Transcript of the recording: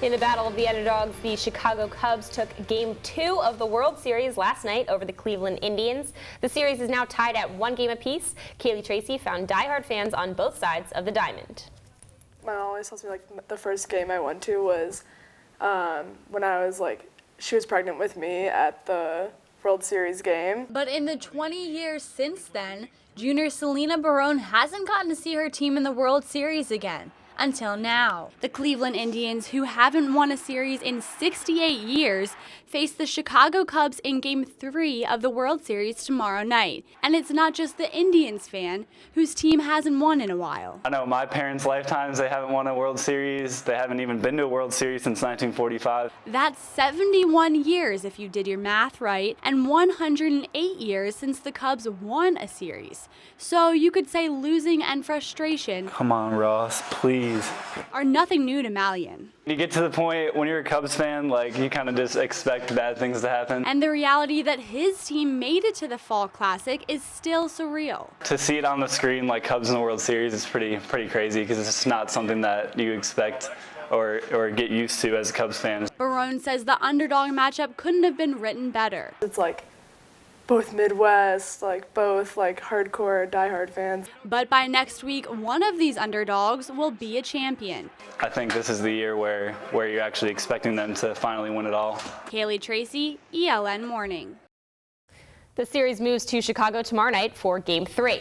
In the battle of the underdogs, the Chicago Cubs took Game 2 of the World Series last night over the Cleveland Indians. The series is now tied at 1 game apiece. Kaylee Tracy found diehard fans on both sides of the diamond. My mom always tells me the first game I went to was when I was she was pregnant with me at the World Series game. But in the 20 years since then, junior Selena Barone hasn't gotten to see her team in the World Series again. Until now. The Cleveland Indians, who haven't won a series in 68 years, face the Chicago Cubs in Game 3 of the World Series tomorrow night. And it's not just the Indians fan whose team hasn't won in a while. I know my parents' lifetimes, they haven't won a World Series. They haven't even been to a World Series since 1945. That's 71 years if you did your math right, and 108 years since the Cubs won a series. So you could say losing and frustration, Come on, Ross, please. are nothing new to Malian. You get to the point when you're a Cubs fan, you kind of just expect bad things to happen. And the reality that his team made it to the Fall Classic is still surreal. To see it on the screen like Cubs in the World Series is pretty crazy because it's just not something that you expect or get used to as a Cubs fan. Barone says the underdog matchup couldn't have been written better. It's both Midwest, both hardcore, diehard fans. But by next week, one of these underdogs will be a champion. I think this is the year where you're actually expecting them to finally win it all. Kaylee Tracy, ELN Morning. The series moves to Chicago tomorrow night for Game 3.